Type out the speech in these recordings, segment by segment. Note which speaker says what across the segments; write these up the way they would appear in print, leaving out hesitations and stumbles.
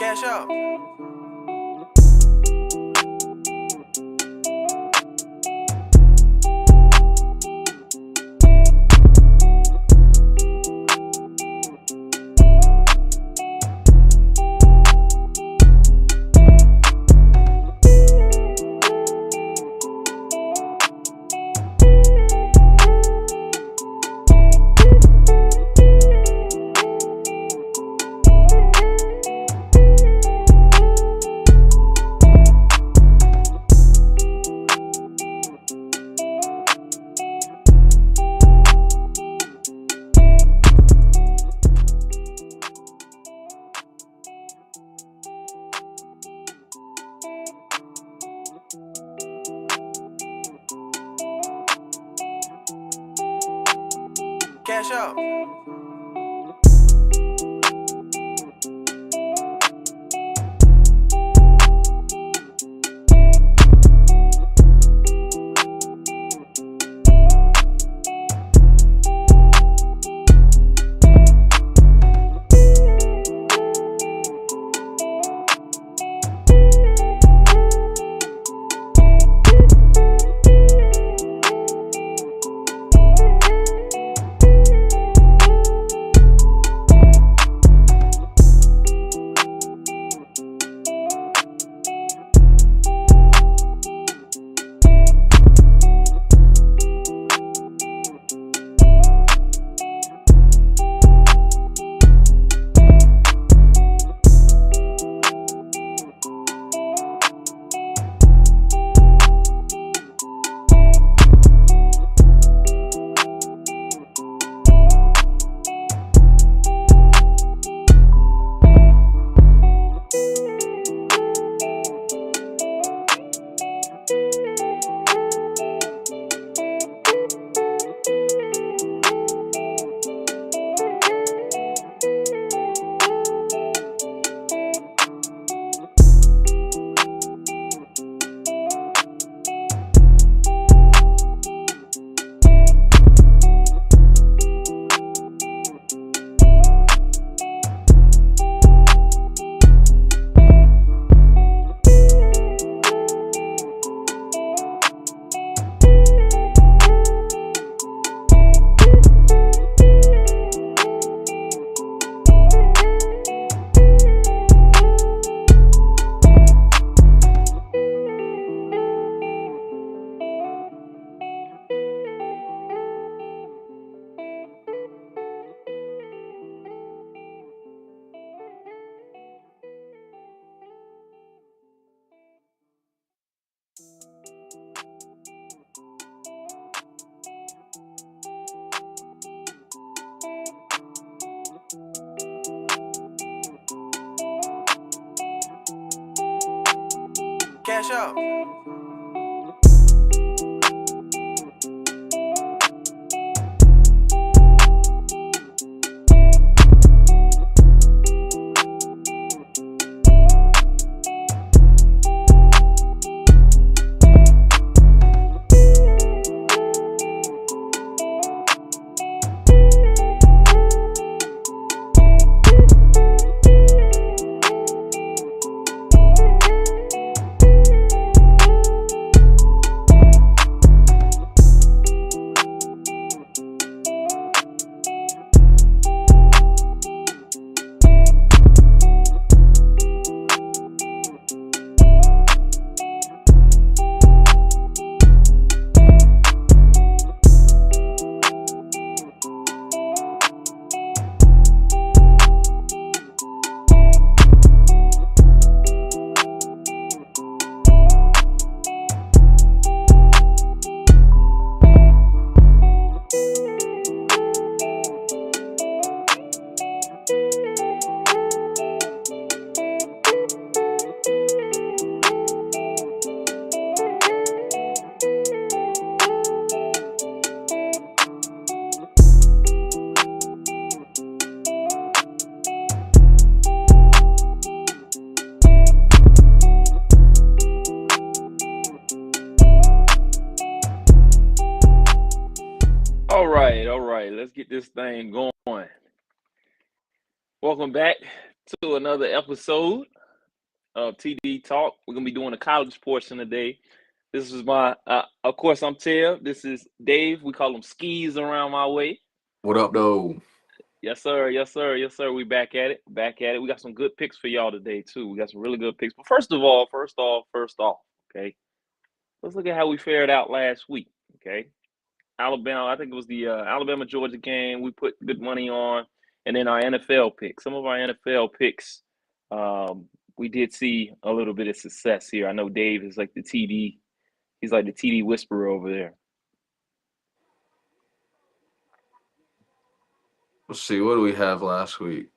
Speaker 1: Cash out. Cash out. Cash out.
Speaker 2: All right. Let's get this thing going. Welcome back to another episode of TD Talk. We're gonna be doing the college portion today. This is of course, I'm Tev. This is Dave. We call him Skis around my way.
Speaker 1: What up, though?
Speaker 2: Yes, sir. Yes, sir. Yes, sir. We back at it. Back at it. We got some good picks for y'all today too. We got some really good picks. But first off, okay. Let's look at how we fared out last week. Okay. Alabama. I think it was the Alabama Georgia game. We put good money on, and then our NFL picks. Some of our NFL picks, um, we did see a little bit of success here. I know Dave is like the TD. He's like the TD whisperer over there.
Speaker 1: Let's see. What do we have last week?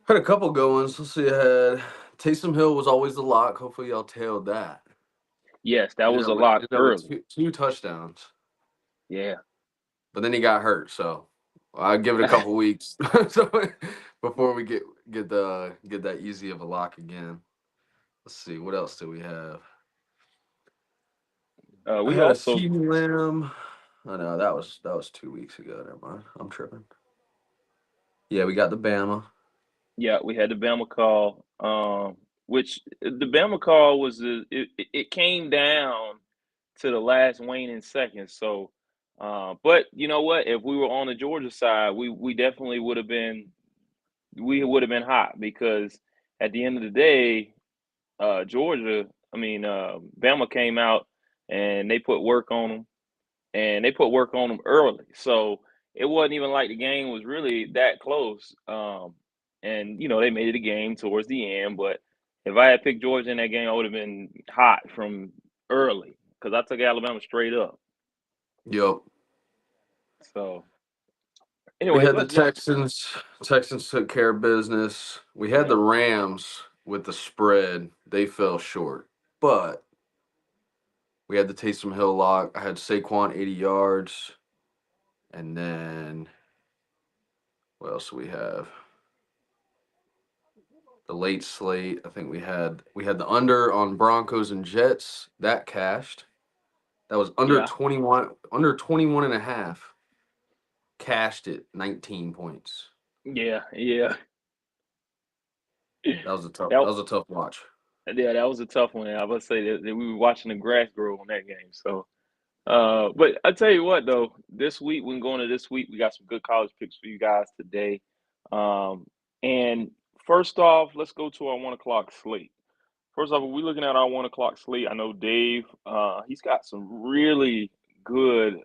Speaker 1: Had a couple good ones. Let's see. I had Taysom Hill was always the lock. Hopefully, y'all tailed that.
Speaker 2: Yes, that
Speaker 1: Ended
Speaker 2: was a
Speaker 1: up with,
Speaker 2: lot
Speaker 1: ended up with
Speaker 2: early.
Speaker 1: two touchdowns,
Speaker 2: Yeah.
Speaker 1: but then he got hurt. So I'd give it a couple weeks so, before we get that easy of a lock again. Let's see. What else do we have? I
Speaker 2: We
Speaker 1: had a
Speaker 2: also
Speaker 1: CeeDee Lamb. I know that was 2 weeks ago. Never mind. I'm tripping. Yeah, we got the Bama.
Speaker 2: Yeah, we had the Bama call, which the Bama call was it came down to the last waning seconds. So, but you know what? If we were on the Georgia side, we definitely would have been hot because at the end of the day, Georgia, Bama came out and they put work on them, and they put work on them early. So it wasn't even like the game was really that close. And they made it a game towards the end. But if I had picked Georgia in that game, I would have been hot from early because I took Alabama straight up.
Speaker 1: Yep.
Speaker 2: So,
Speaker 1: We
Speaker 2: anyways,
Speaker 1: had the
Speaker 2: let's jump.
Speaker 1: Texans. Texans took care of business. We had the
Speaker 2: Yeah,
Speaker 1: Rams with the spread. They fell short. But we had the Taysom Hill lock. I had Saquon 80 yards. And then what else do we have? The late slate. I think we had the under on Broncos and Jets. That cashed. That was under
Speaker 2: yeah,
Speaker 1: 21, under 21 and a half. Cashed it 19 points.
Speaker 2: yeah, yeah.
Speaker 1: That was a tough that
Speaker 2: That
Speaker 1: was a tough watch.
Speaker 2: yeah, that was a tough one. I would say that we were watching the grass grow on that game. So, but I tell you what, though, this week when going to this week, we got some good college picks for you guys today. Um, and first off, let's go to our 1 o'clock slate. First off, we're looking at our 1 o'clock slate. I know Dave, he's got some really good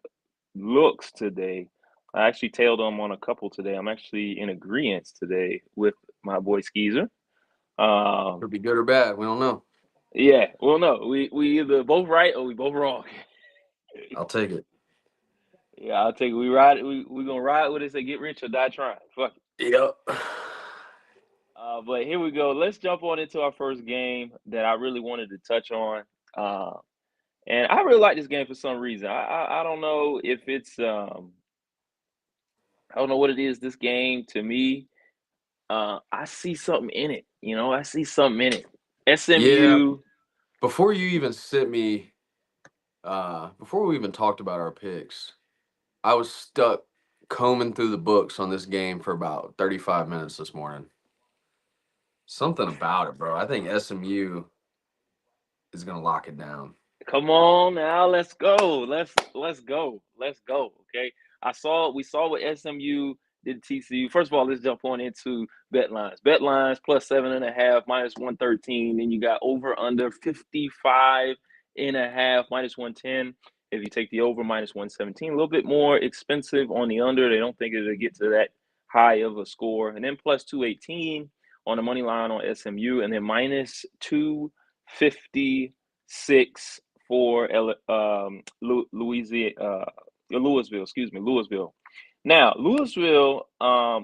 Speaker 2: looks today. I actually tailed him on a couple today. I'm actually in agreement today with my boy Skeezer. Um,
Speaker 1: Could be good or bad. We don't know.
Speaker 2: yeah, well, no, we either both right or we both wrong.
Speaker 1: I'll take it.
Speaker 2: Yeah, I'll take it. We ride. We gonna ride with it. Say get rich or die trying. Fuck it.
Speaker 1: Yep.
Speaker 2: But here we go. Let's jump on into our first game that I really wanted to touch on. Uh, and I really like this game for some reason. I don't know if it's I don't know what it is. This game to me, I see something in it. I see something in it.
Speaker 1: Yeah.
Speaker 2: SMU.
Speaker 1: Before you even sent me, before we even talked about our picks, I was stuck combing through the books on this game for about 35 minutes this morning. Something about it, bro. I think SMU is gonna lock it down.
Speaker 2: Come on now, let's go. Let's go. Let's go. Okay. We saw what SMU did to TCU. First of all, let's jump on into bet lines. Bet lines plus 7.5, minus 113. Then you got over under 55.5, minus 110. If you take the over minus 117, a little bit more expensive on the under. They don't think it'll get to that high of a score. And then plus 218 on the money line on SMU, and then minus 256 for Louisville. Excuse me, Louisville. Now, Louisville.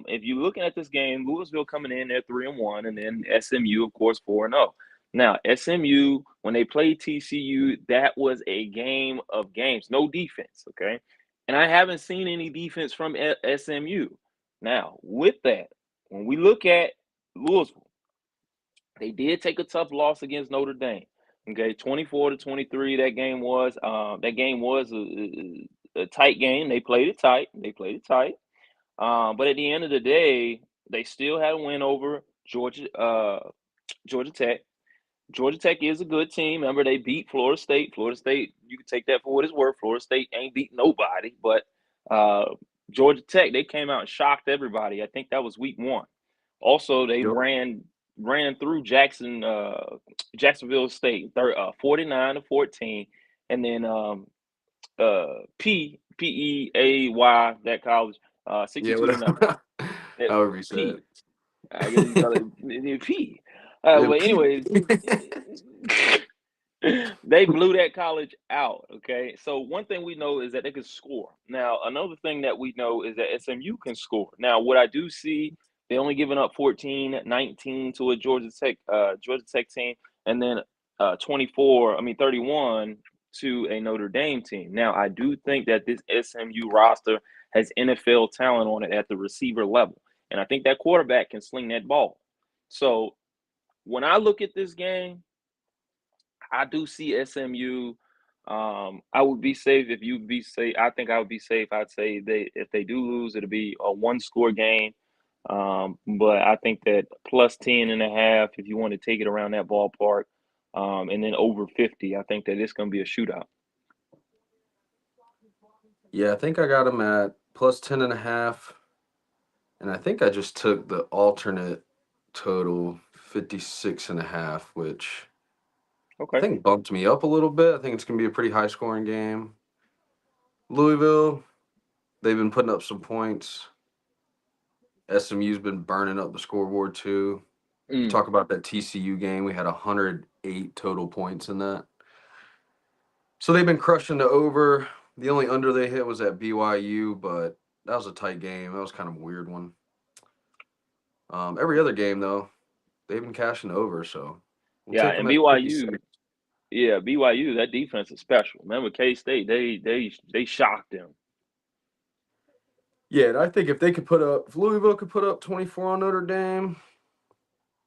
Speaker 2: If you're looking at this game, Louisville coming in there 3-1, and then SMU, of course, 4-0. Now, SMU, when they played TCU, that was a game of games, no defense. Okay, and I haven't seen any defense from SMU. Now, with that, when we look at Louisville, they did take a tough loss against Notre Dame. Okay, 24-23. That game was a tight game. They played it tight. But at the end of the day, they still had a win over Georgia, Georgia Tech. Georgia Tech is a good team. Remember, they beat Florida State. Florida State, you can take that for what it's worth. Florida State ain't beat nobody, but uh, Georgia Tech, they came out and shocked everybody. I think that was week one. Also, they
Speaker 1: Yep.
Speaker 2: ran through Jacksonville State, 49-14, and then P E A Y, that college,
Speaker 1: Yeah,
Speaker 2: 62-0.
Speaker 1: whatever.
Speaker 2: That
Speaker 1: However you say
Speaker 2: P.
Speaker 1: it.
Speaker 2: I guess you call it P.
Speaker 1: Yeah,
Speaker 2: But anyways, they blew that college out. Okay, so one thing we know is that they can score. Now, another thing that we know is that SMU can score. Now, what I do see, they only giving up 14-19 to a Georgia Tech team, and then 31 to a Notre Dame team. Now, I do think that this SMU roster has NFL talent on it at the receiver level, and I think that quarterback can sling that ball. So when I look at this game, I do see SMU. I would be safe if you be safe. I think I would be safe. I'd say they if they do lose, it'll be a one score game. But I think that plus 10.5, if you want to take it around that ballpark, and then over 50, I think that it's going to be a shootout.
Speaker 1: Yeah, I think I got them at plus 10.5. And I think I just took the alternate total 56.5, which I
Speaker 2: Okay.
Speaker 1: think bumped me up a little bit. I think it's gonna be a pretty high scoring game. Louisville, they've been putting up some points. SMU's been burning up the scoreboard too. You
Speaker 2: Mm,
Speaker 1: talk about that TCU game, we had 108 total points in that. So they've been crushing the over. The only under they hit was at BYU, but that was a tight game. That was kind of a weird one. Every other game though, they've been cashing over, so we'll
Speaker 2: yeah,
Speaker 1: take them
Speaker 2: and
Speaker 1: at 56.
Speaker 2: BYU, yeah, BYU, that defense is special. Remember K State, they shocked them.
Speaker 1: Yeah, and I think if Louisville could put up 24 on Notre Dame,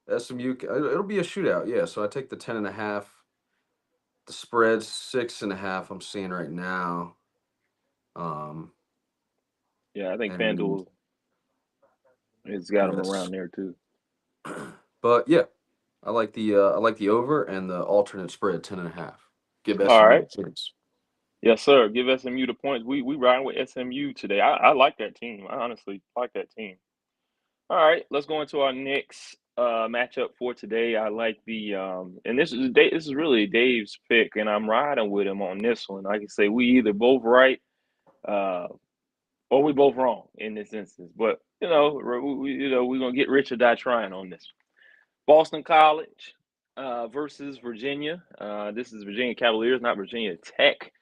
Speaker 1: it'll be a shootout. Yeah, so I take the 10.5. The spread's 6.5. I'm seeing right now. Um,
Speaker 2: Yeah, I think
Speaker 1: and
Speaker 2: FanDuel has got them
Speaker 1: yes,
Speaker 2: around there too.
Speaker 1: but yeah, I like the over and the alternate spread 10.5. Give
Speaker 2: All
Speaker 1: SMU
Speaker 2: right.
Speaker 1: a chance.
Speaker 2: Yes, sir. Give SMU the points. We riding with SMU today. I like that team. I honestly like that team. All right, let's go into our next matchup for today. I like the and this is really Dave's pick, and I'm riding with him on this one. I can say we either both right uh or we both wrong in this instance. But we're gonna get rich or die trying on this. Boston College versus Virginia. This is Virginia Cavaliers, not Virginia Tech.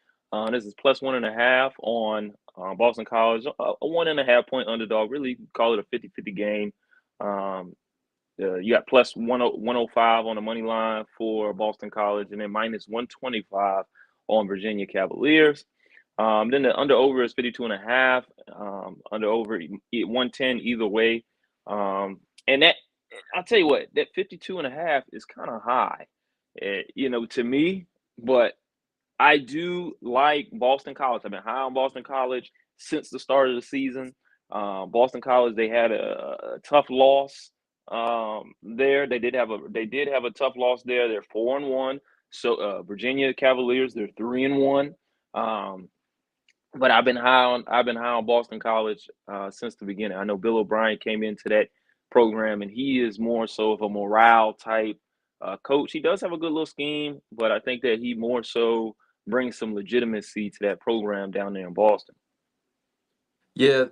Speaker 2: This is plus 1.5 on Boston College. A 1.5 point underdog. Really call it a 50-50 game. Um, you got plus 105 on the money line for Boston College, and then minus 125 on Virginia Cavaliers. Then the under over is 52.5. Under over 110 either way. And that I'll tell you what, that 52.5 is kind of high, to me. But I do like Boston College. I've been high on Boston College since the start of the season. Boston College, they had a tough loss there. They did have a tough loss there. They're 4-1. So Virginia Cavaliers, they're 3-1. Um, but I've been high on Boston College since the beginning. I know Bill O'Brien came into that program, and he is more so of a morale type coach. He does have a good little scheme, but I think that he more so brings some legitimacy to that program down there in Boston.
Speaker 1: Yeah,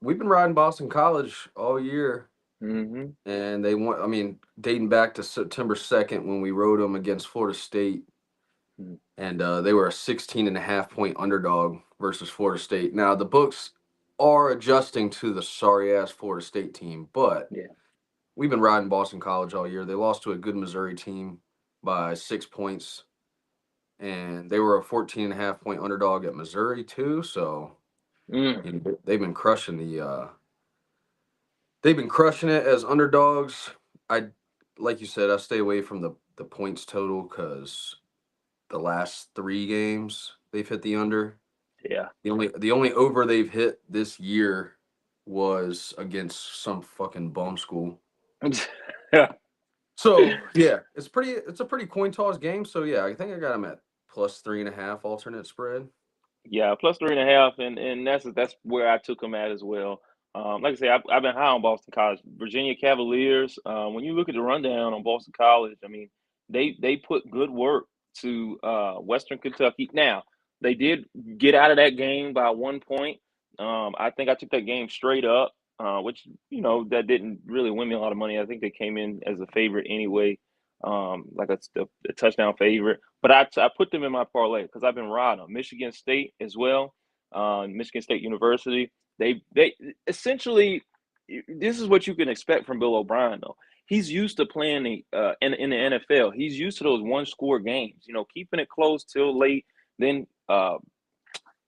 Speaker 1: we've been riding Boston College all year,
Speaker 2: Mm-hmm.
Speaker 1: and they want. I mean, dating back to September 2nd when we rode them against Florida State, and they were a 16.5 point underdog versus Florida State. Now the books are adjusting to the sorry ass Florida State team, but
Speaker 2: Yeah.
Speaker 1: we've been riding Boston College all year. They lost to a good Missouri team by 6 points, and they were a 14.5 point underdog at Missouri too. So
Speaker 2: Mm,
Speaker 1: they've been crushing it as underdogs. I like you said, I stay away from the points total because the last 3 games they've hit the under.
Speaker 2: yeah.
Speaker 1: The only over they've hit this year was against some fucking bum school. So yeah, it's a pretty coin toss game. So yeah, I think I got him at plus 3.5 alternate spread.
Speaker 2: Yeah, plus 3.5, and that's where I took them at as well. Like I say, I've been high on Boston College, Virginia Cavaliers. When you look at the rundown on Boston College, I mean, they put good work to Western Kentucky. Now they did get out of that game by 1 point. I think I took that game straight up, which that didn't really win me a lot of money. I think they came in as a favorite anyway, like a touchdown favorite. But I put them in my parlay because I've been riding them. Michigan State as well, Michigan State University. They essentially, this is what you can expect from Bill O'Brien though. He's used to playing in the NFL. He's used to those one score games. Keeping it close till late, then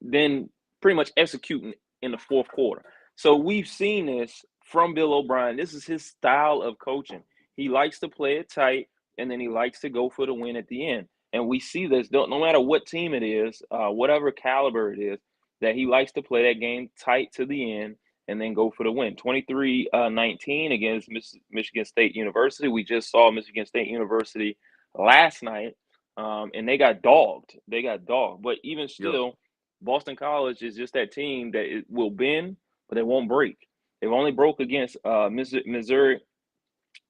Speaker 2: then pretty much executing in the fourth quarter. So we've seen this from Bill O'Brien. This is his style of coaching. He likes to play it tight, and then he likes to go for the win at the end. And we see this no matter what team it is, whatever caliber it is, that he likes to play that game tight to the end and then go for the win. 23-19 against Michigan State University. We just saw Michigan State University last night, and they got dogged. They got dogged. But even
Speaker 1: Yep.
Speaker 2: still, Boston College is just that team that it will bend, but they won't break. They've only broke against Missouri,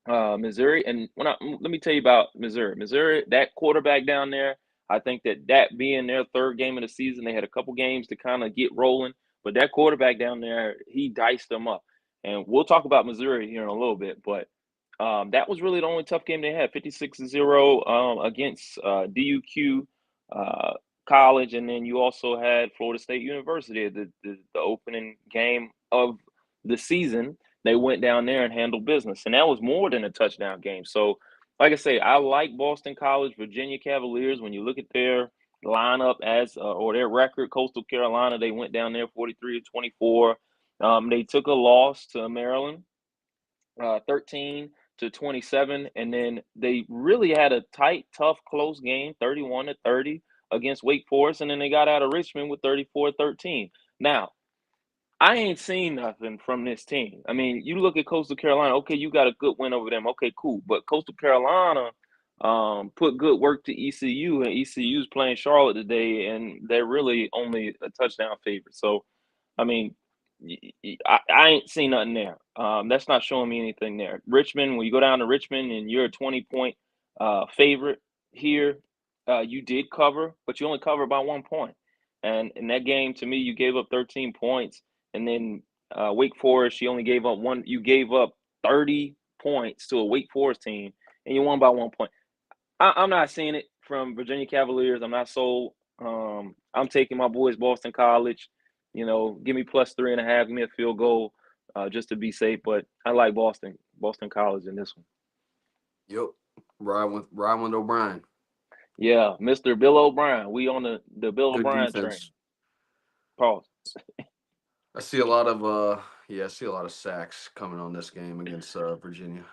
Speaker 2: Missouri, and let me tell you about Missouri. Missouri, that quarterback down there, I think that being their third game of the season, they had a couple games to kind of get rolling, but that quarterback down there, he diced them up. And we'll talk about Missouri here in a little bit, but that was really the only tough game they had, 56-0 against DUQ College, and then you also had Florida State University, the opening game of the season. They went down there and handled business, and that was more than a touchdown game. So, like I say, I like Boston College, Virginia Cavaliers. When you look at their lineup or their record, Coastal Carolina, they went down there 43-24. They took a loss to Maryland, 13-27, and then they really had a tight, tough, close game, 31-30 against Wake Forest, and then they got out of Richmond with 34-13. Now, I ain't seen nothing from this team. I mean, you look at Coastal Carolina. Okay, you got a good win over them. Okay, cool. But Coastal Carolina put good work to ECU, and ECU's playing Charlotte today, and they're really only a touchdown favorite. So, I mean, I ain't seen nothing there. That's not showing me anything there. Richmond, when you go down to Richmond and you're a 20-point favorite here, you did cover, but you only cover by 1 point. And in that game, to me, you gave up 13 points. And then Wake Forest, you only gave up one. You gave up 30 points to a Wake Forest team, and you won by 1 point. I'm not seeing it from Virginia Cavaliers. I'm not sold. I'm taking my boys Boston College. Give me plus 3.5. Give me a field goal, just to be safe. But I like Boston College in this one.
Speaker 1: Yep. Ride with O'Brien.
Speaker 2: Yeah, Mr. Bill O'Brien. We on the Bill
Speaker 1: Good
Speaker 2: O'Brien train.
Speaker 1: defense.
Speaker 2: Pause.
Speaker 1: I see a lot of I see a lot of sacks coming on this game against Virginia.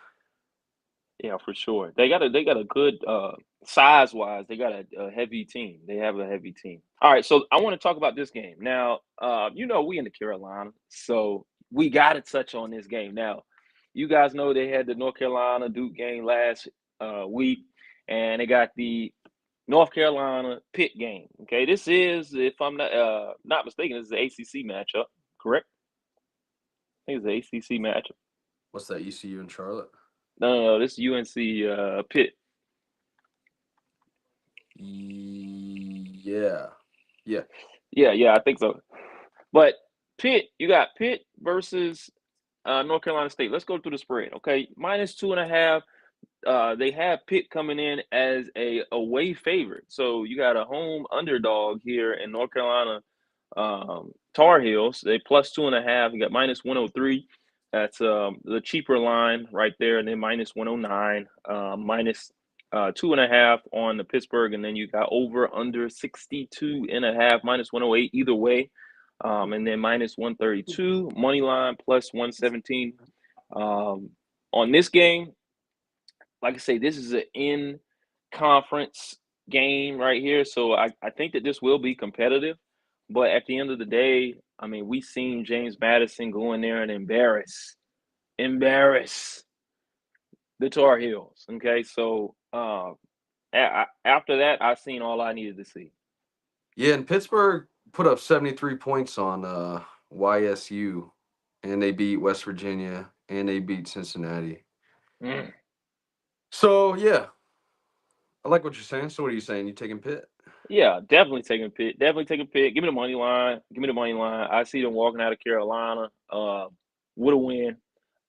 Speaker 2: Yeah, for sure. They got a good size wise. They got a heavy team. They have a heavy team. All right, so I want to talk about this game now. We in the Carolina, so we got to touch on this game now. You guys know they had the North Carolina Duke game last week, and they got the North Carolina Pitt game. Okay, this is, if I'm not mistaken, this is the ACC matchup. Correct? I think it's the ACC matchup.
Speaker 1: What's that? ECU and Charlotte.
Speaker 2: No, this is UNC Pitt.
Speaker 1: Yeah. Yeah.
Speaker 2: Yeah, I think so. But Pitt, you got Pitt versus North Carolina State. Let's go through the spread. Okay, -2.5. They have Pitt coming in as a away favorite. So you got a home underdog here in North Carolina Tar Heels. They +2.5. You got -103. That's the cheaper line right there, and then -109, -2.5 on the Pittsburgh, and then you got over under 62.5, -108 either way, and then -132 money line +117 on this game. Like I say, this is an in conference game right here, so I think that this will be competitive. But at the end of the day, I mean, we seen James Madison go in there and embarrass the Tar Heels. Okay, so after that, I seen all I needed to see.
Speaker 1: Yeah, and Pittsburgh put up 73 points on YSU, and they beat West Virginia, and they beat Cincinnati.
Speaker 2: Mm.
Speaker 1: So yeah, I like what you're saying. So what are you saying? You taking Pitt?
Speaker 2: Yeah, definitely taking Pitt. Definitely taking Pitt. Give me the money line. Give me the money line. I see them walking out of Carolina with a win.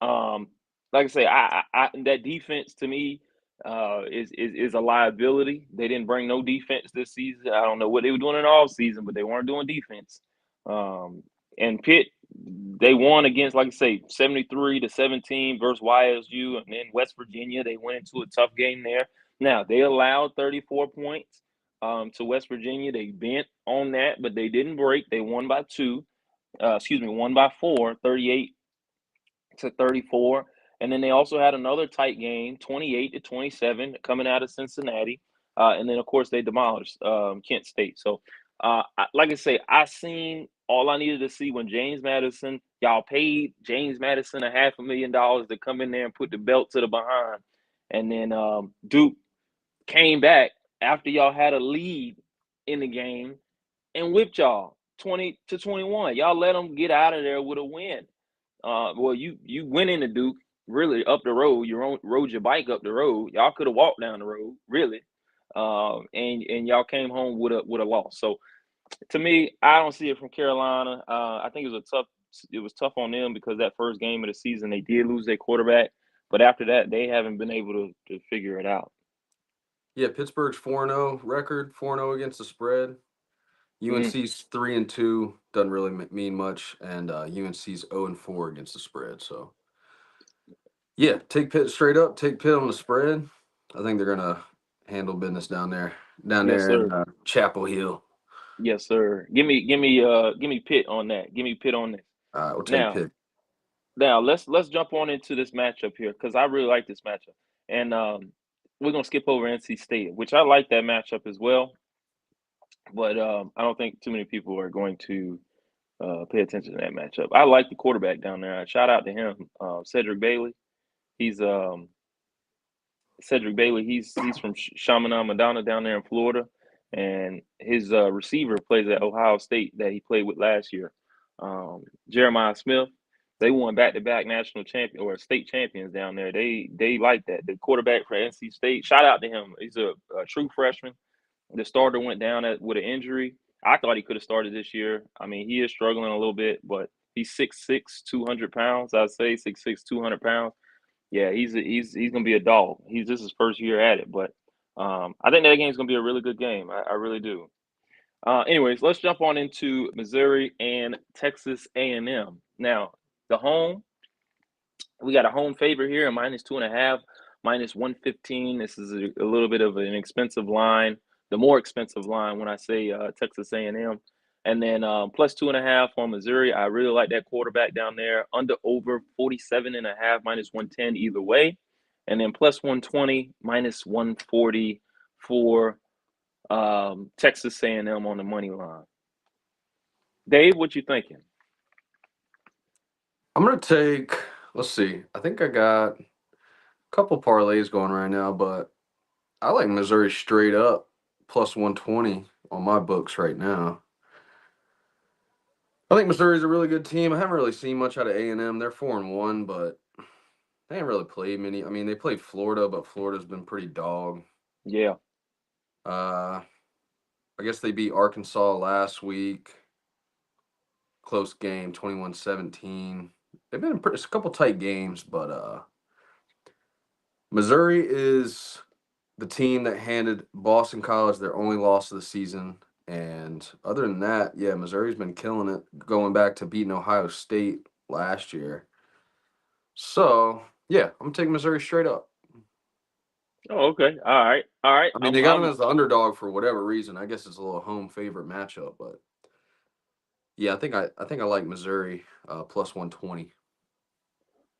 Speaker 2: Um, like I say, that defense to me is a liability. They didn't bring no defense this season. I don't know what they were doing in all season, but they weren't doing defense. Um, and Pitt, they won against, like I say, 73-17 versus YSU, and then West Virginia. They went into a tough game there. Now they allowed 34 points to West Virginia. They bent on that, but they didn't break. They won by two. Won by four, 38-34. And then they also had another tight game, 28-27, coming out of Cincinnati. And then, of course, they demolished Kent State. So, like I say, I seen all I needed to see when James Madison, y'all paid James Madison $500,000 to come in there and put the belt to the behind. And then Duke came back after y'all had a lead in the game and whipped y'all 20-21. Y'all let them get out of there with a win. Well, you went into Duke really up the road. You rode your bike up the road. Y'all could have walked down the road, really, and y'all came home with a loss. So to me, I don't see it from Carolina. I think it was tough on them because that first game of the season they did lose their quarterback, but after that they haven't been able to figure it out.
Speaker 1: Yeah, Pittsburgh's 4-0 record, 4-0 against the spread.
Speaker 2: Mm.
Speaker 1: UNC's 3-2 doesn't really mean much, and UNC's 0-4 against the spread. So yeah, take Pitt straight up. Take Pitt on the spread. I think they're gonna handle business down
Speaker 2: Yes,
Speaker 1: there in
Speaker 2: sir.
Speaker 1: Chapel Hill.
Speaker 2: Yes, sir. Give me Pitt on that. Give me Pitt on this.
Speaker 1: We'll take
Speaker 2: Now,
Speaker 1: Pitt.
Speaker 2: let's jump on into this matchup here because I really like this matchup, and we're gonna skip over NC State, which I like that matchup as well. But I don't think too many people are going to pay attention to that matchup. I like the quarterback down there. Shout out to him, Cedric Bailey. He's Cedric Bailey. He's from Chaminade, Madonna, down there in Florida, and his receiver plays at Ohio State that he played with last year. Jeremiah Smith. They won back-to-back national champion or state champions down there. They like that. The quarterback for NC State. Shout out to him. He's a true freshman. The starter went down with an injury. I thought he could have started this year. I mean, he is struggling a little bit, but he's 6'6", 200 pounds. I'd say 6'6", 200 pounds. Yeah, he's gonna be a dog. He's This is his first year at it, but I think that game's gonna be a really good game. I really do. Anyways, let's jump on into Missouri and Texas A&M. Now, the home we got a home favorite here, a -2.5, -115. This is a little bit of an expensive line, the more expensive line when I say Texas A&M. And then +2.5 on Missouri. I really like that quarterback down there. Under over 47.5, -110 either way. And then +120, -140 for Texas A&M on the money line. Dave, what you thinking?
Speaker 1: I'm gonna take. Let's see. I think I got a couple parlays going right now, but I like Missouri straight up +120 on my books right now. I think Missouri's a really good team. I haven't really seen much out of A&M. They're 4-1, but they ain't really played many. I mean, they played Florida, but Florida's been pretty dog.
Speaker 2: Yeah.
Speaker 1: Uh, I guess they beat Arkansas last week. Close game, 21-17. They've been it's a couple tight games, but Missouri is the team that handed Boston College their only loss of the season. And other than that, yeah, Missouri's been killing it, going back to beating Ohio State last year. So, yeah, I'm taking Missouri straight up.
Speaker 2: Oh, okay. All right. All right.
Speaker 1: I mean,
Speaker 2: I'm
Speaker 1: they got them
Speaker 2: I'm
Speaker 1: as the underdog for whatever reason. I guess it's a little home favorite matchup, but yeah, I think I like Missouri +120.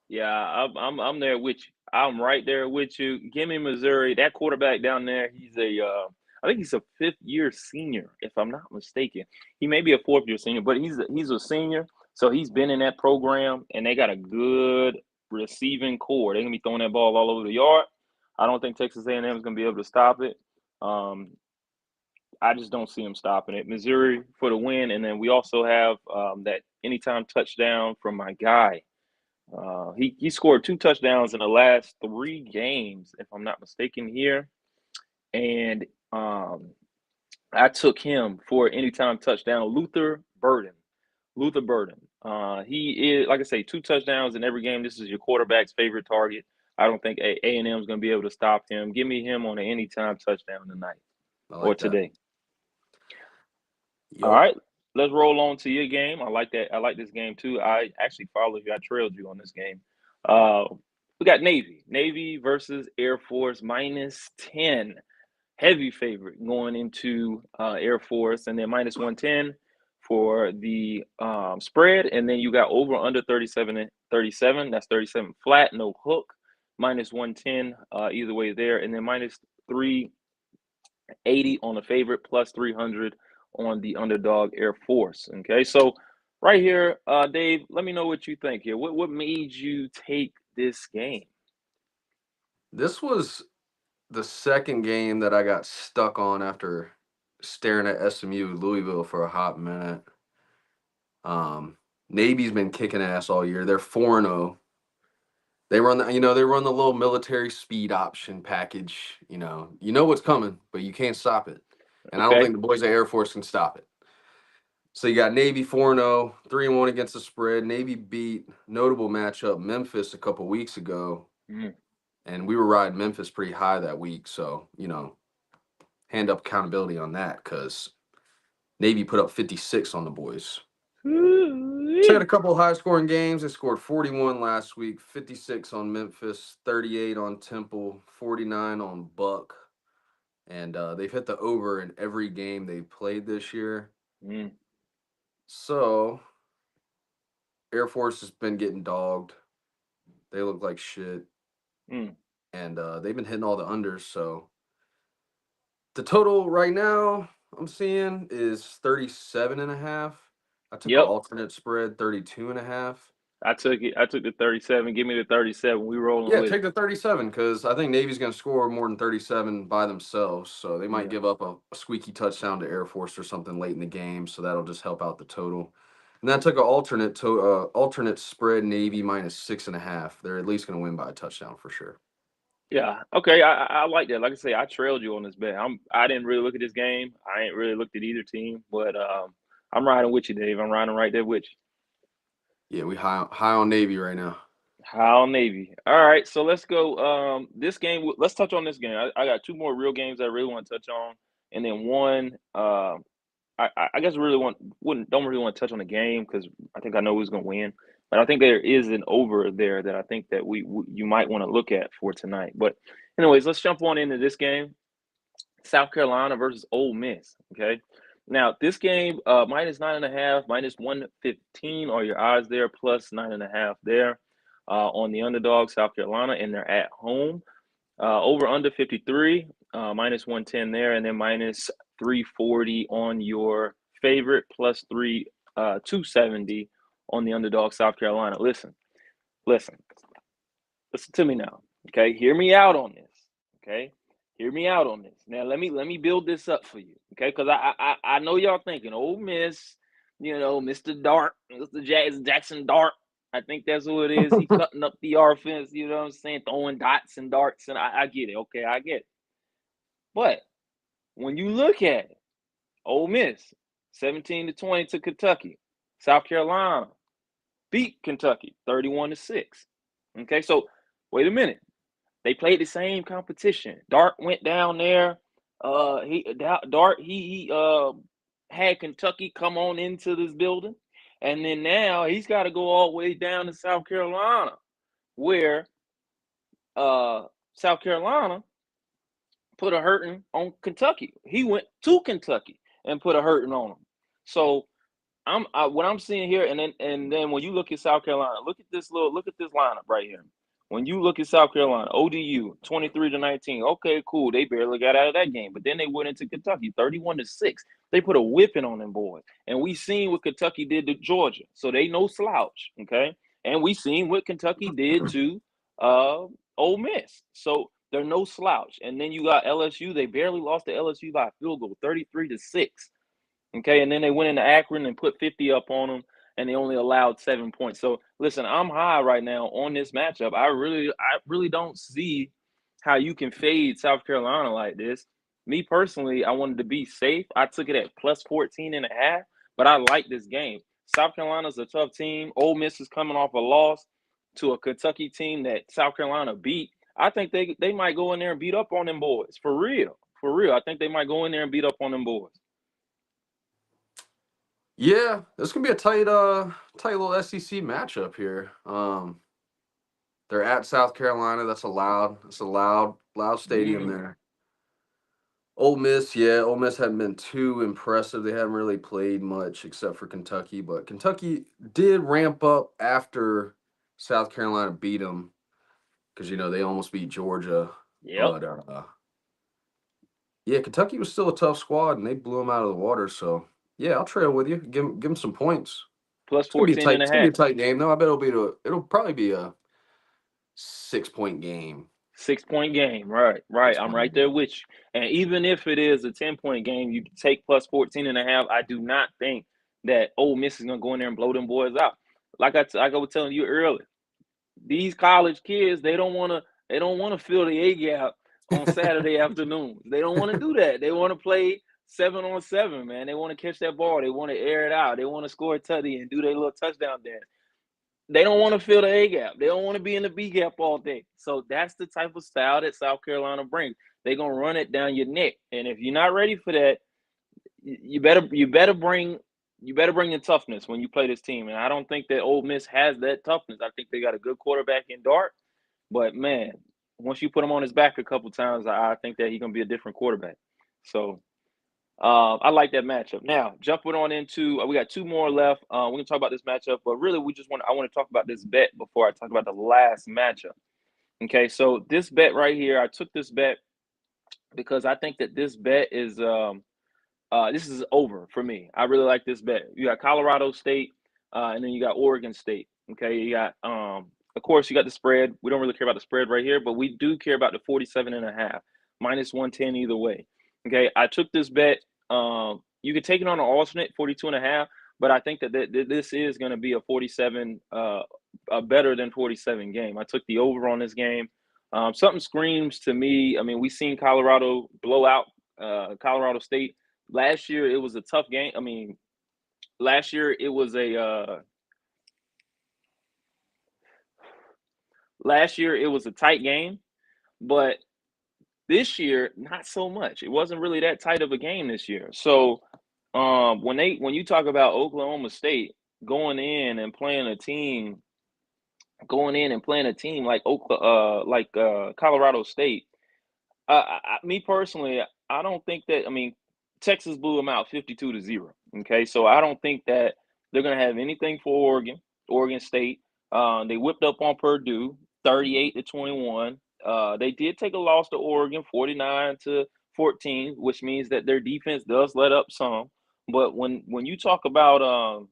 Speaker 2: Yeah, I'm there with you. I'm right there with you. Give me Missouri. That quarterback down there, I think he's a fifth year senior, if I'm not mistaken. He may be a fourth year senior, but he's a senior, so he's been in that program, and they got a good receiving core. They're gonna be throwing that ball all over the yard. I don't think Texas A&M is gonna be able to stop it. I just don't see them stopping it. Missouri for the win, and then we also have that anytime touchdown from my guy. He scored 2 touchdowns in the last 3 games, if I'm not mistaken here, and I took him for anytime touchdown. Luther Burden. Luther Burden. He is, like I say, 2 touchdowns in every game. This is your quarterback's favorite target. I don't think A&M is going to be able to stop him. Give me him on an anytime touchdown tonight
Speaker 1: I
Speaker 2: or
Speaker 1: like that.
Speaker 2: today. All
Speaker 1: Yep.
Speaker 2: right, let's roll on to your game. I like that. I like this game too. I actually followed you. I trailed you on this game. Uh, we got Navy versus Air Force -10. Heavy favorite going into Air Force, and then -110 for the spread. And then you got over under 37 and 37. That's 37 flat, no hook. -110 either way there, and then -380 on the favorite, +300 on the underdog Air Force. Okay, so right here, Dave, let me know what you think here. What made you take this game?
Speaker 1: This was the second game that I got stuck on after staring at SMU Louisville for a hot minute. Navy's been kicking ass all year. They're 4-0. They run they run the little military speed option package. You know what's coming, but you can't stop it. And I don't
Speaker 2: Okay.
Speaker 1: think the boys at Air Force can stop it. So you got Navy 4-0, 3-1 against the spread. Navy beat notable matchup Memphis a couple weeks ago,
Speaker 2: Mm.
Speaker 1: and we were riding Memphis pretty high that week. So, hand up accountability on that because Navy put up 56 on the boys. So I had a couple of high scoring games. They scored 41 last week, 56 on Memphis, 38 on Temple, 49 on Buck. And they've hit the over in every game they've played this year.
Speaker 2: Mm.
Speaker 1: So Air Force has been getting dogged. They look like shit.
Speaker 2: Mm.
Speaker 1: And they've been hitting all the unders. So the total right now I'm seeing is 37.5. I took an
Speaker 2: Yep.
Speaker 1: alternate spread, 32.5.
Speaker 2: I took it. I took the 37. Give me the 37. We rolling
Speaker 1: Yeah,
Speaker 2: with it.
Speaker 1: take the 37 because I think Navy's going to score more than 37 by themselves. So they might
Speaker 2: Yeah.
Speaker 1: give up a squeaky touchdown to Air Force or something late in the game. So that'll just help out the total. And then I took an alternate spread Navy -6.5. They're at least going to win by a touchdown for sure.
Speaker 2: Yeah. Okay. I like that. Like I say, I trailed you on this bet. I didn't really look at this game. I ain't really looked at either team, but I'm riding with you, Dave. I'm riding right there with you.
Speaker 1: Yeah, we high on Navy right now.
Speaker 2: How Navy. All right, so let's go. This game. Let's touch on this game. I got 2 more real games I really want to touch on, and then one. I guess really don't really want to touch on the game because I think I know who's going to win. But I think there is an over there that I think that you might want to look at for tonight. But anyways, let's jump on into this game. South Carolina versus Ole Miss. Okay. Now this game, -9.5, -115 are your odds there, +9.5 there on the underdog South Carolina, and they're at home. Over under 53, -110 there, and then -340 on your favorite, +270 on the underdog South Carolina. Listen, listen to me now. Okay, hear me out on this. Okay, hear me out on this. Now let me build this up for you. Okay, because I know y'all thinking Ole Miss, Mr. Dart, Jackson Dart. I think that's who it is. He cutting up the offense. You know what I'm saying? Throwing dots and darts, and I get it. Okay, I get it. But when you look at it, Ole Miss 17-20 to Kentucky. South Carolina beat Kentucky 31-6. Okay, so wait a minute. They played the same competition. Dart went down there. Dart had Kentucky come on into this building, and then now he's got to go all the way down to South Carolina, where South Carolina put a hurting on Kentucky. He went to Kentucky and put a hurting on them. So what I'm seeing here, and then when you look at South Carolina, look at this lineup right here. When you look at South Carolina, ODU 23-19. Okay, cool. They barely got out of that game, but then they went into Kentucky 31-6. They put a whipping on them boys, and we seen what Kentucky did to Georgia, so they no slouch. Okay, And we seen what Kentucky did to Ole Miss. So they're no slouch. And then you got LSU. They barely lost to LSU by a field goal, 33-6. Okay, and then they went into Akron and put 50 up on them, and they only allowed 7 points. So listen, I'm high right now on this matchup. I really don't see how you can fade South Carolina like this. Me personally, I wanted to be safe. I took it at plus 14.5, but I like this game. South Carolina's a tough team. Ole Miss is coming off a loss to a Kentucky team that South Carolina beat. I think they might go in there and beat up on them boys. For real. For real. I think they might go in there and beat up on them boys.
Speaker 1: Yeah, this can be a tight little SEC matchup here. They're at South Carolina. That's allowed. It's a loud stadium
Speaker 2: Mm.
Speaker 1: there. Ole Miss, yeah, Ole Miss hadn't been too impressive. They haven't really played much except for Kentucky, but Kentucky did ramp up after South Carolina beat them because they almost beat Georgia.
Speaker 2: Yep.
Speaker 1: But yeah, Kentucky was still a tough squad, and they blew them out of the water. So yeah, I'll trail with you. Give them some points.
Speaker 2: Plus
Speaker 1: It's gonna be a
Speaker 2: 14
Speaker 1: tight.
Speaker 2: and a
Speaker 1: It's gonna be
Speaker 2: half.
Speaker 1: a tight game, though. I bet it'll probably be a 6 point game.
Speaker 2: 6 point game. Right, right.
Speaker 1: Six
Speaker 2: I'm
Speaker 1: point
Speaker 2: right there
Speaker 1: game.
Speaker 2: with you. And even if it is a 10 point game, you take plus 14 and a half. I do not think that Ole Miss is going to go in there and blow them boys out. Like I was telling you earlier, these college kids, they don't want to fill the A gap on Saturday afternoons. They don't want to do that. They want to play 7-on-7, man. They want to catch that ball. They want to air it out. They want to score a tutty and do their little touchdown dance. They don't want to fill the A gap. They don't want to be in the B gap all day. So that's the type of style that South Carolina brings. They're gonna run it down your neck. And if you're not ready for that, you better bring the toughness when you play this team. And I don't think that Ole Miss has that toughness. I think they got a good quarterback in Dart, but man, once you put him on his back a couple times, I think that he's gonna be a different quarterback. So I like that matchup. Now, jumping on into, we got two more left. We're gonna talk about this matchup, but really, I want to talk about this bet before I talk about the last matchup. Okay, so this bet right here, I took this bet because I think that this is over for me. I really like this bet. You got Colorado State, and then you got Oregon State. Okay, you got of course you got the spread. We don't really care about the spread right here, but we do care about the 47.5 minus 110 either way. Okay, I took this bet. You could take it on an alternate 42.5, but I think that this is going to be a 47, a better than 47 game. I took the over on this game. Something screams to me. I mean, we seen Colorado blow out Colorado State. Last year it was a tough game. I mean, last year it was a tight game, but this year not so much. It wasn't really that tight of a game this year. So when you talk about Oklahoma State going in and playing a team like Colorado State, me personally, I don't think that. I mean, Texas blew them out 52-0. Okay, so I don't think that they're gonna have anything for Oregon State. They whipped up on Purdue 38-21. They did take a loss to Oregon 49-14, which means that their defense does let up some. But when you talk about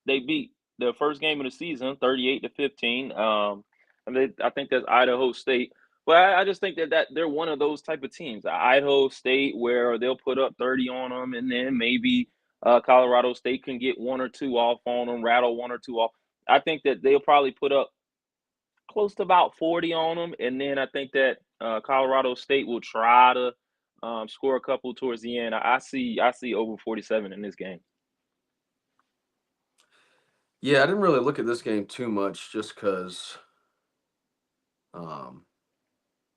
Speaker 2: they beat their first game of the season 38-15. I think that's Idaho State. But I just think that they're one of those type of teams. Idaho State, where they'll put up 30 on them, and then maybe Colorado State can get one or two off on them, rattle one or two off. I think that they'll probably put up close to about 40 on them, and then I think that Colorado State will try to score a couple towards the end. I see over 47 in this game.
Speaker 1: Yeah, I didn't really look at this game too much just because um,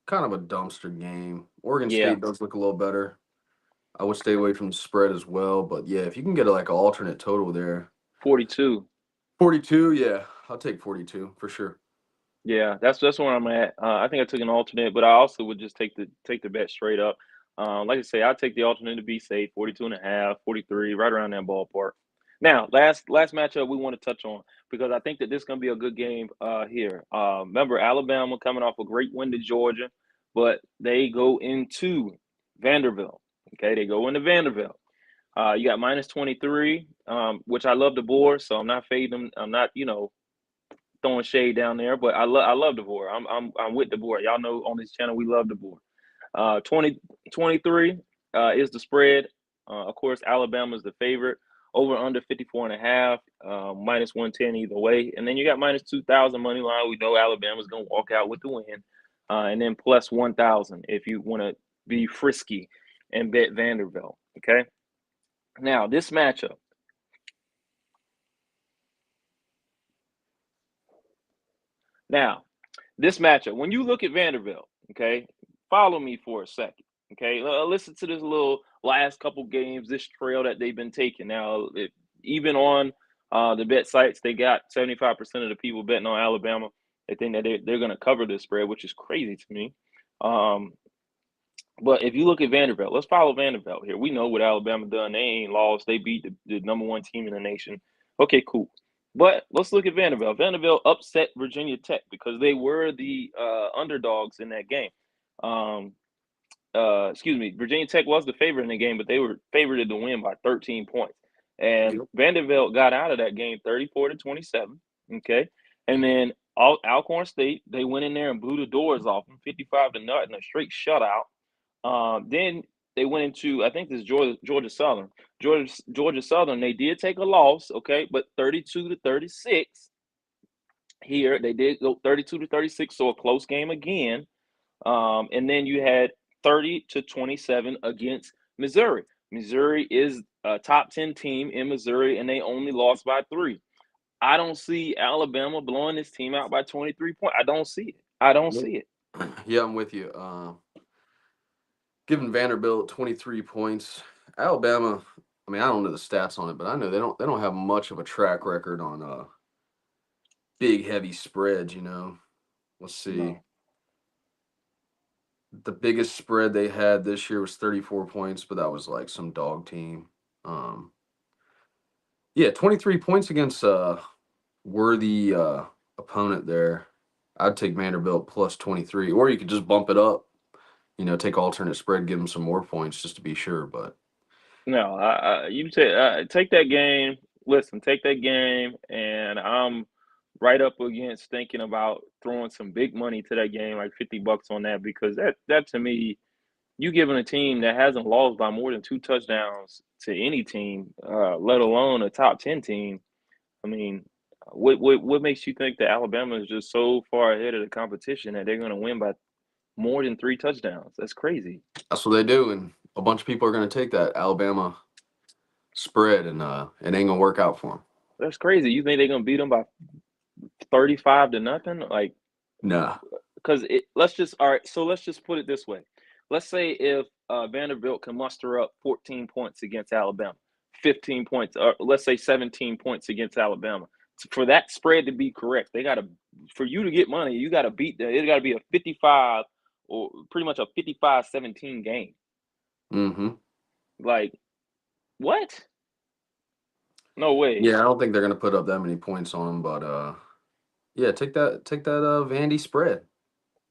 Speaker 1: kind of a dumpster game. Oregon
Speaker 2: Yeah,
Speaker 1: State does look a little better. I would stay away from the spread as well, but yeah, if you can get like an alternate total there,
Speaker 2: 42.
Speaker 1: 42, yeah, I'll take 42 for sure.
Speaker 2: Yeah, that's where I'm at. I think I took an alternate, but I also would just take the bet straight up. Like I say, I'll take the alternate to be safe, 42.5, 43, right around that ballpark. Now, last matchup we want to touch on because I think that this is going to be a good game here. Remember, Alabama coming off a great win to Georgia, but they go into Vanderbilt. Okay, they go into Vanderbilt. You got minus 23, which I love the board, so I'm not fading them. I'm not, throwing shade down there, but I love DeVore. I'm with DeVore. Y'all know on this channel we love DeVore. 2023 is the spread. Of course, Alabama is the favorite. Over under 54.5, minus 110 either way. And then you got minus 2,000 money line. We know Alabama's going to walk out with the win. And then plus 1,000 if you want to be frisky and bet Vanderbilt. Okay. Now, this matchup. When you look at Vanderbilt, okay, follow me for a second. Okay, listen to this little last couple games, this trail that they've been taking. Now, even on the bet sites, they got 75% of the people betting on Alabama. They think that they're going to cover this spread, which is crazy to me. But if you look at Vanderbilt, let's follow Vanderbilt here. We know what Alabama done. They ain't lost. They beat the number one team in the nation. Okay, cool. But let's look at Vanderbilt. Vanderbilt upset Virginia Tech because they were the underdogs in that game. Virginia Tech was the favorite in the game, but they were favored to win by 13 points. And Vanderbilt got out of that game 34-27. Okay. And then Alcorn State, they went in there and blew the doors off them 55-0 in a straight shutout. Then they went into, I think this is Georgia Southern. Georgia Southern, they did take a loss, okay, but 32-36. Here they did go 32-36, so a close game again. And then you had 30-27 against Missouri. Missouri is a top 10 team in Missouri, and they only lost by 3. I don't see Alabama blowing this team out by 23 points. I don't see it.
Speaker 1: Yeah, I'm with you. Giving Vanderbilt 23 points. Alabama, I mean, I don't know the stats on it, but I know they don't have much of a track record on big heavy spreads, you know. Let's see.
Speaker 2: No.
Speaker 1: The biggest spread they had this year was 34 points, but that was like some dog team. Yeah, 23 points against a worthy opponent there. I'd take Vanderbilt plus 23, or you could just bump it up. You know, take alternate spread, give them some more points just to be sure. But
Speaker 2: No, you take that game. Listen, take that game, and I'm right up against thinking about throwing some big money to that game, like $50 on that, because that to me, you giving a team that hasn't lost by more than 2 touchdowns to any team, let alone a top 10 team. I mean, what makes you think that Alabama is just so far ahead of the competition that they're going to win by more than 3 touchdowns? That's crazy.
Speaker 1: that's what they do, and a bunch of people are going to take that Alabama spread, and it ain't gonna work out for them.
Speaker 2: That's crazy. You think they're going to beat them by 35-0? Like,
Speaker 1: Nah.
Speaker 2: because let's just put it this way. Let's say if Vanderbilt can muster up 14 points against Alabama, 15 points, or let's say 17 points against Alabama. For that spread to be correct, for you to get money, you got to beat it got to be a 55 or pretty much a 55-17 game.
Speaker 1: Mm-hmm.
Speaker 2: Like, what? No way.
Speaker 1: Yeah, I don't think they're gonna put up that many points on them, but yeah, take that Vandy spread.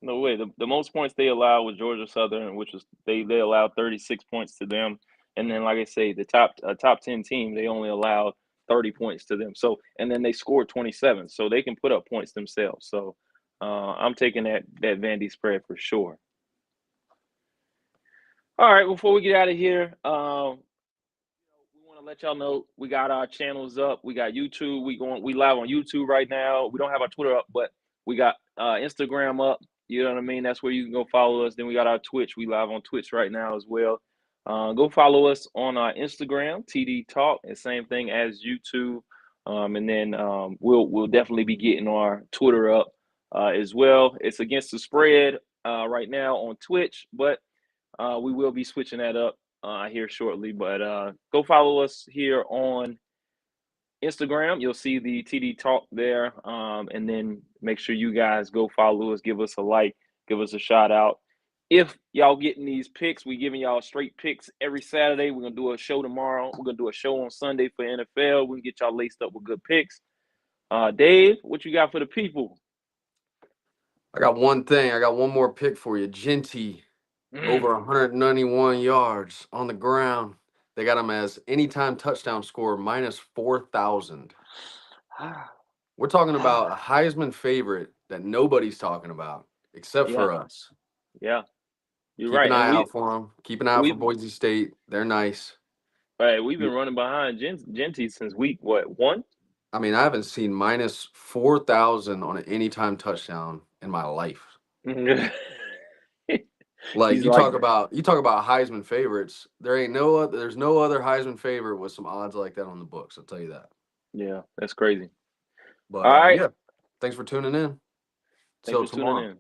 Speaker 2: No way. The most points they allowed was Georgia Southern, which was they allowed 36 points to them. And then, like I say, the top 10 team, they only allowed 30 points to them. So, and then they scored 27, so they can put up points themselves. So, I'm taking that Vandy spread for sure. All right, before we get out of here, we want to let y'all know we got our channels up. We got YouTube. We live on YouTube right now. We don't have our Twitter up, but we got Instagram up. You know what I mean? That's where you can go follow us. Then we got our Twitch. We live on Twitch right now as well. Go follow us on our Instagram, TD Talk, and same thing as YouTube. And then we'll definitely be getting our Twitter up as well. It's against the spread right now on Twitch, but we will be switching that up here shortly. But go follow us here on Instagram. You'll see the TD Talk there. And then make sure you guys go follow us, give us a like, give us a shout out. If y'all getting these picks, we giving y'all straight picks every Saturday. We're going to do a show tomorrow. We're going to do a show on Sunday for NFL. We can get y'all laced up with good picks. Dave, what you got for the people?
Speaker 1: I got one thing. I got one more pick for you. Genty, over 191 yards on the ground. They got him as anytime touchdown score minus 4,000. We're talking about a Heisman favorite that nobody's talking about except
Speaker 2: Yeah,
Speaker 1: for us.
Speaker 2: yeah, you're
Speaker 1: Keep an
Speaker 2: right. And
Speaker 1: eye out for them. Keep an eye out for
Speaker 2: we
Speaker 1: Boise State. They're nice.
Speaker 2: we've been running behind Genty since week what, one?
Speaker 1: I mean, I haven't seen minus 4,000 on an anytime touchdown in my life. Like
Speaker 2: He's like,
Speaker 1: you talk about Heisman favorites. There's no other Heisman favorite with some odds like that on the books. I'll tell you that.
Speaker 2: yeah, that's crazy.
Speaker 1: But
Speaker 2: All right,
Speaker 1: yeah, thanks for tuning in.
Speaker 2: thanks
Speaker 1: Till
Speaker 2: for tuning
Speaker 1: tomorrow.
Speaker 2: in.